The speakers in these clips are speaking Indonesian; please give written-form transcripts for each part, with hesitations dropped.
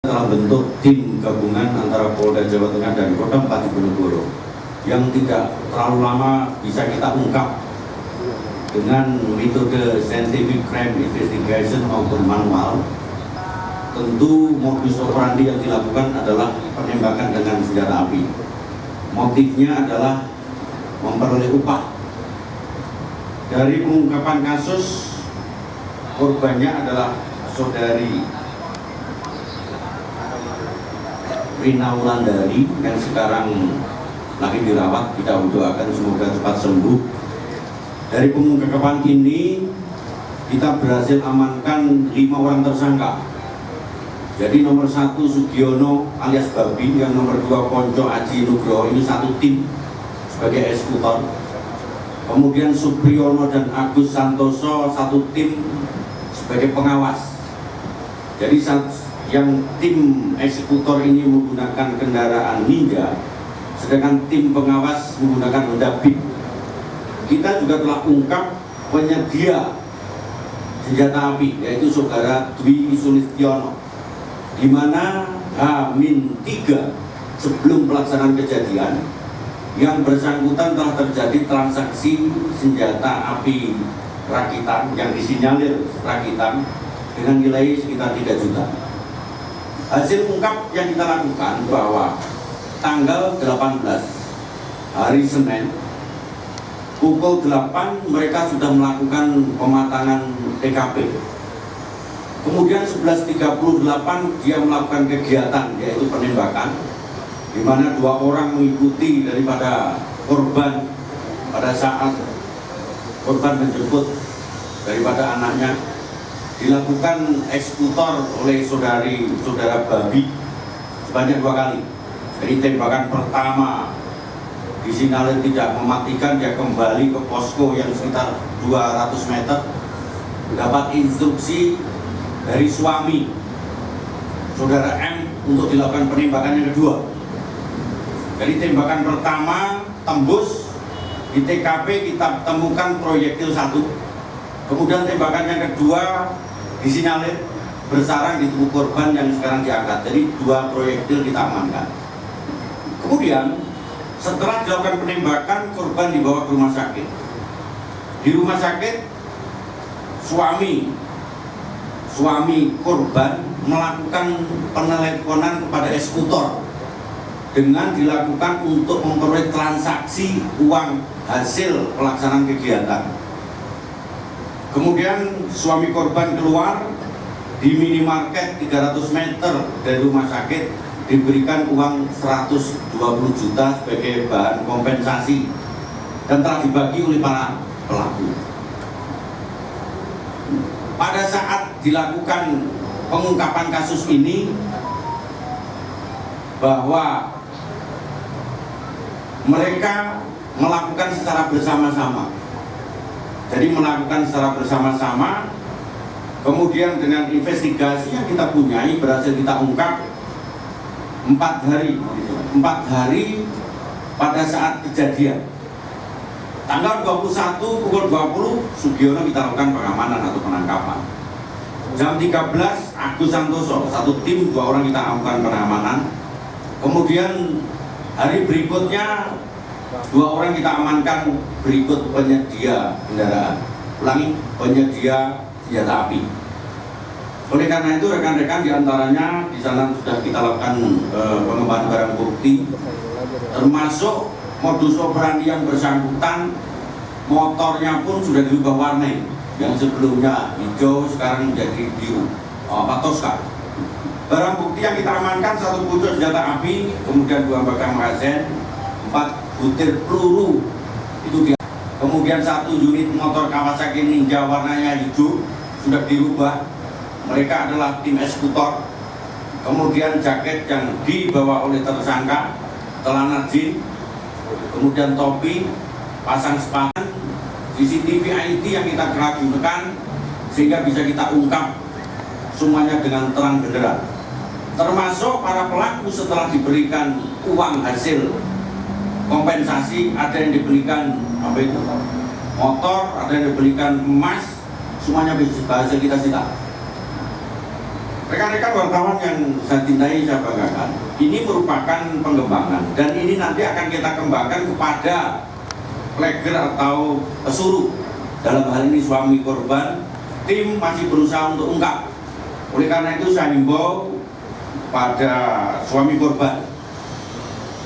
telah bentuk tim gabungan antara Polda Jawa Tengah dan Kodam 4 Diponegoro yang tidak terlalu lama bisa kita ungkap dengan metode scientific crime investigation maupun manual. Tentu modus operandi yang dilakukan adalah penembakan dengan senjata api. Motifnya adalah memperoleh upah. Dari pengungkapan kasus, korbannya adalah saudari Rina Wulandari yang sekarang lagi dirawat. Kita doakan semoga cepat sembuh. Dari pengungkapan ini kita berhasil amankan 5 orang tersangka. Jadi nomor 1 Sugiono alias Babi, yang nomor 2 Ponco Aji Nugroho, ini satu tim sebagai eksekutor. Kemudian Supriyono dan Agus Santoso satu tim sebagai pengawas. Jadi yang tim eksekutor ini menggunakan kendaraan Ninja, sedangkan tim pengawas menggunakan Honda Beat. Kita juga telah ungkap penyedia senjata api, yaitu saudara Dwi Sulistiono, di mana H-3 sebelum pelaksanaan kejadian yang bersangkutan telah terjadi transaksi senjata api rakitan yang disinyalir rakitan dengan nilai sekitar 3 juta. Hasil ungkap yang kita lakukan bahwa tanggal 18 hari Senin pukul 8 mereka sudah melakukan pematangan TKP. Kemudian 11.38 dia melakukan kegiatan yaitu penembakan, di mana 2 orang mengikuti daripada korban pada saat korban menjemput daripada anaknya. Dilakukan eksekutor oleh saudara Babi sebanyak 2 kali. Jadi tembakan pertama disinyalir tidak mematikan, dia kembali ke posko yang sekitar 200 meter, dapat instruksi dari suami saudara M untuk dilakukan penembakan yang kedua. Jadi tembakan pertama tembus, di TKP kita temukan proyektil 1. Kemudian tembakan yang kedua disinyalir bersarang di tubuh korban yang sekarang diangkat. Jadi 2 proyektil kita amankan. Kemudian setelah dilakukan penembakan, korban dibawa ke rumah sakit. Di rumah sakit suami korban melakukan peneleponan kepada eksekutor dengan dilakukan untuk memperoleh transaksi uang hasil pelaksanaan kegiatan. Kemudian suami korban keluar di minimarket 300 meter dari rumah sakit, diberikan uang 120 juta sebagai bahan kompensasi dan telah dibagi oleh para pelaku. Pada saat dilakukan pengungkapan kasus ini, bahwa mereka melakukan secara bersama-sama. Jadi melakukan secara bersama-sama, kemudian dengan investigasi yang kita punyai berhasil kita ungkap 4 hari pada saat kejadian. Tanggal 21 pukul 20 Sugiono kita lakukan pengamanan atau penangkapan. Jam 13 Agus Santoso satu tim 2 orang kita lakukan pengamanan. Kemudian hari berikutnya 2 orang kita amankan berikut penyedia kendaraan. Ulangi, penyedia senjata api. Oleh karena itu rekan-rekan diantaranya di sana sudah kita lakukan pengembangan barang bukti, termasuk modus operandi yang bersangkutan. Motornya pun sudah dirubah warna, yang sebelumnya hijau sekarang menjadi biru, Toska. Barang bukti yang kita amankan 1 pucuk senjata api, kemudian 2 batang magazin, 4 butir peluru itu dia. Kemudian 1 unit motor Kawasaki Ninja warnanya hijau sudah dirubah. Mereka adalah tim eksekutor. Kemudian jaket yang dibawa oleh tersangka, celana jeans, kemudian topi, pasang sepatu, CCTV IT yang kita gunakan sehingga bisa kita ungkap semuanya dengan terang benderang. Termasuk para pelaku setelah diberikan uang hasil kompensasi, ada yang diberikan motor, ada yang diberikan emas, semuanya berhasil kita sita. Rekan-rekan wartawan yang saya cintai, saya banggakan, ini merupakan pengembangan dan ini nanti akan kita kembangkan kepada pleger atau pesuruh. Dalam hal ini suami korban, tim masih berusaha untuk ungkap. Oleh karena itu saya himbau pada suami korban,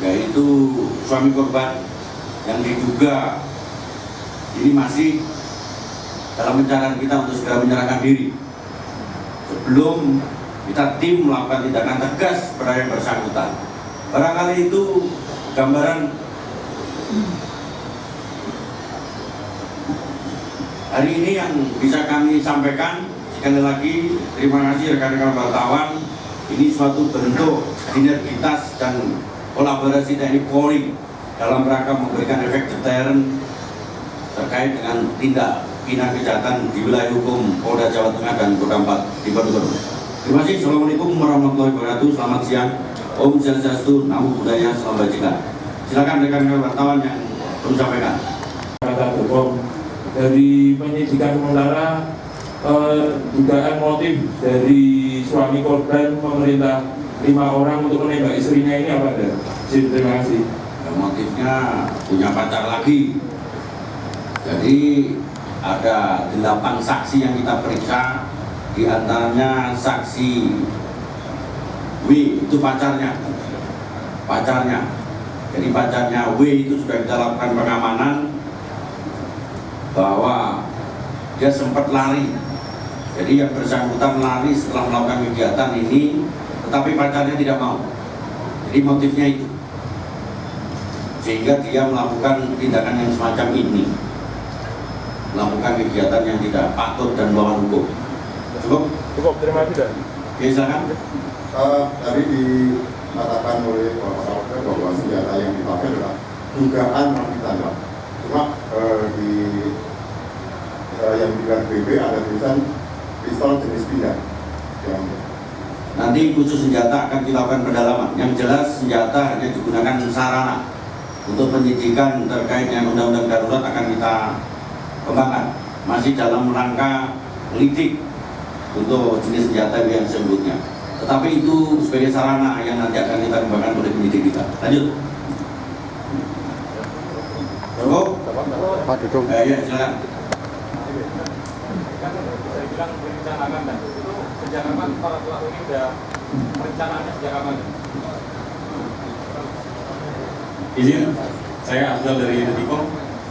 yaitu suami korban yang diduga ini masih dalam pencarian kita untuk segera menyerahkan diri sebelum kita tim melakukan tindakan tegas pada yang bersangkutan. Barangkali itu gambaran hari ini yang bisa kami sampaikan. Sekali lagi terima kasih rekan-rekan wartawan. Ini suatu bentuk sinergitas dan kolaborasi TNI Polri dalam rangka memberikan efek deterren terkait dengan tindak pidana kejahatan di wilayah hukum Polda Jawa Tengah dan Kota 4 di Bogor. Terima kasih. Assalamualaikum warahmatullahi wabarakatuh. Selamat siang. Om Swastiastu, Namo Buddhaya, Salam Kebajikan. Silakan rekan-rekan wartawan yang perlu sampaikan. Dari penyidikan sementara dugaan motif dari suami korban memerintah 5 orang untuk menembak istrinya ini apa ada? Terima kasih. Motifnya punya pacar lagi. Jadi ada 8 saksi yang kita periksa, di antaranya saksi W itu pacarnya. Jadi pacarnya W itu sudah kita lakukan pengamanan bahwa dia sempat lari. Jadi yang bersangkutan lari setelah melakukan kegiatan ini, tetapi pacarnya tidak mau. Jadi motifnya itu, sehingga dia melakukan tindakan yang semacam ini, melakukan kegiatan yang tidak patut dan melawan hukum. Cukup, terima kasih. Oke, silakan. Tadi dikatakan oleh Bapak Kapolres bahwa senjata yang dipakai adalah dugaan mati tangkap. Cuma yang dilihat BB ada tulisan pistol jenis pindad. Nanti khusus senjata akan dilakukan pendalaman. Yang jelas senjata hanya digunakan sarana. Untuk penyidikan terkait dengan undang-undang darurat akan kita kembangkan. Masih dalam rangka lidik untuk jenis senjata yang sebelumnya. Tetapi itu sebagai sarana yang nanti akan kita kembangkan oleh penyidik kita. Lanjut. Cukup? Pak Dudung. Ya, silakan. Saya bilang merencanakan, dan itu sejak kapan para pelaku ini sudah merencanakannya sejak kapan? Izin, saya Afdal dari Detikom.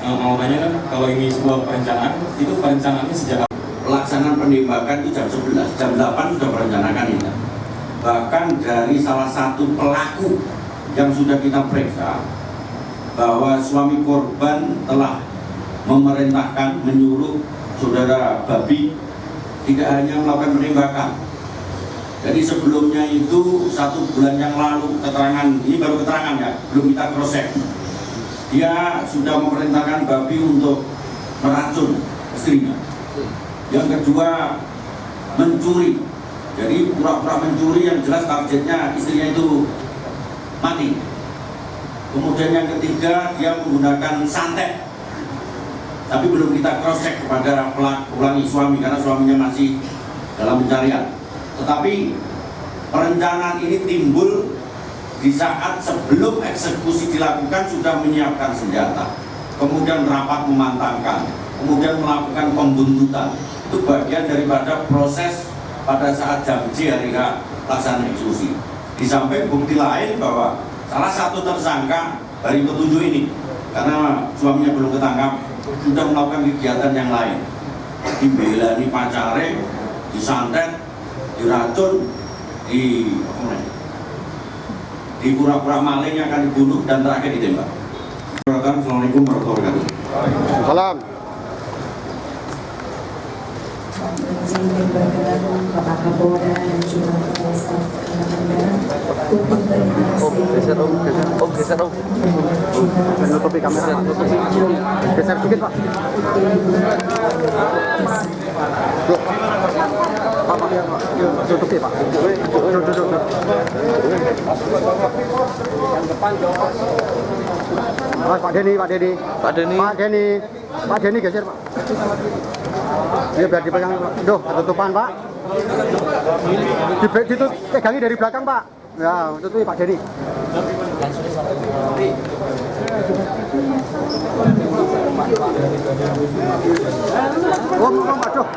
Mau nanya kan, kalau ini sebuah perencanaan, itu perencanaannya sejak kapan? Pelaksanaan penembakan itu jam 11, jam 8 sudah merencanakan ini. Bahkan dari salah satu pelaku yang sudah kita periksa, bahwa suami korban telah memerintahkan, menyuruh saudara Babi tidak hanya melakukan penembakan. Jadi sebelumnya itu 1 bulan yang lalu, keterangan ini baru keterangan ya, belum kita cross check. Dia sudah memerintahkan Babi untuk meracun istrinya. Yang kedua, mencuri. Jadi pura-pura mencuri yang jelas targetnya istrinya itu mati. Kemudian yang ketiga, dia menggunakan santet. Tapi belum kita cross check kepada pelaku suami karena suaminya masih dalam pencarian. Tetapi perencanaan ini timbul di saat sebelum eksekusi dilakukan sudah menyiapkan senjata, kemudian rapat memantangkan, kemudian melakukan pembuntutan. Itu bagian daripada proses pada saat jam J hari H pelaksanaan eksekusi. Di samping bukti lain bahwa salah satu tersangka dari ketujuh ini, karena suaminya belum ketangkap, sudah melakukan kegiatan yang lain. Dibelani pacare, disantet, diracun, di pura-pura maling yang akan dibunuh dan terakhir ditembak. Assalamualaikum warahmatullahi wabarakatuh. Salam. Izin berkenan Bapak Kapolda dan juga Kepala Staf Angkatan untuk berinteraksi Tutupi kamera. Geser dikit Pak. Pak ya Pak. Tutupi Pak. Pak Denny geser Pak. Ini biar dipegang. Duh, tutupan Pak. Pegangi dari belakang, Pak. Ya, tutupi Pak Dedi. Aduh.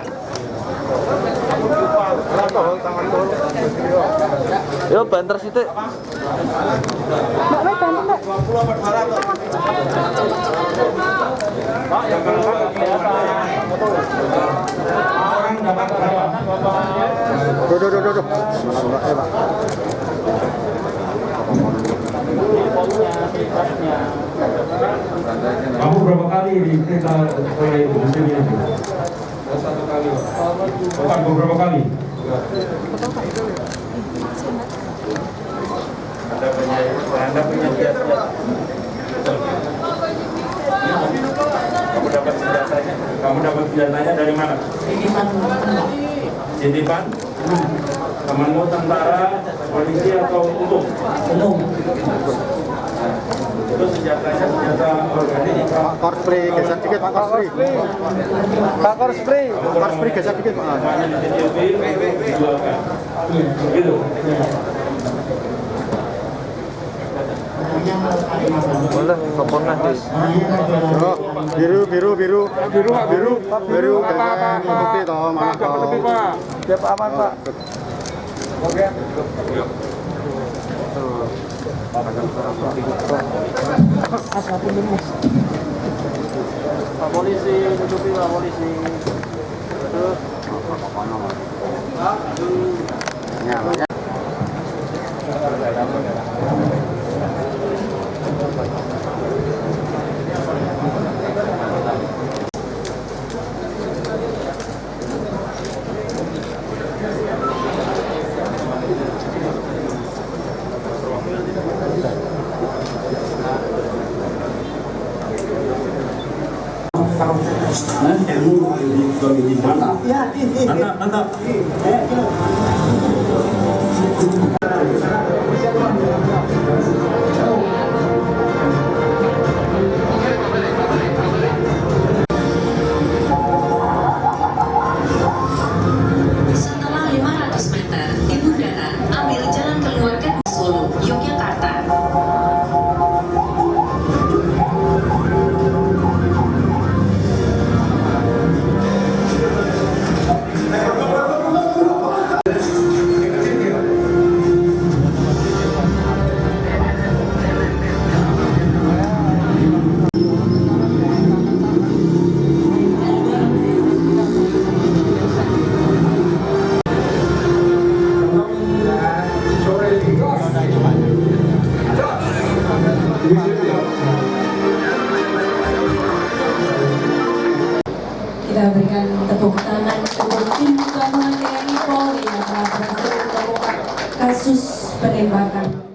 Yo banter sithik. Mbak, bantu Mbak. Duh. Kamu berapa kali diperiksa oleh ibu di sini? Satu kali. Bukan beberapa kali. Anda punya biasa. Kamu dapat senjatanya dari mana? Titipan. Temanmu tentara, polisi atau umum? Umum. Itu senjatanya senjata organik. Pak Korspri, geser dikit Pak Korspri. Pak Korspri geser dikit Pak. Semuanya dititipi, dijualkan. Gitu. Boleh, sempurna di. Oh, biru. Apa? Bukti toh, mana toh. Siap aman, Pak. Oke. Pak polisi, tutupi Pak polisi. Terus. Ya. Mantap. Setelah 500 meter di bundaran, ambil jalan keluar ke Solo, Yogyakarta. Kita berikan tepuk tangan untuk tim gabungan TNI Polri yang telah berhasil mengungkap kasus penembakan.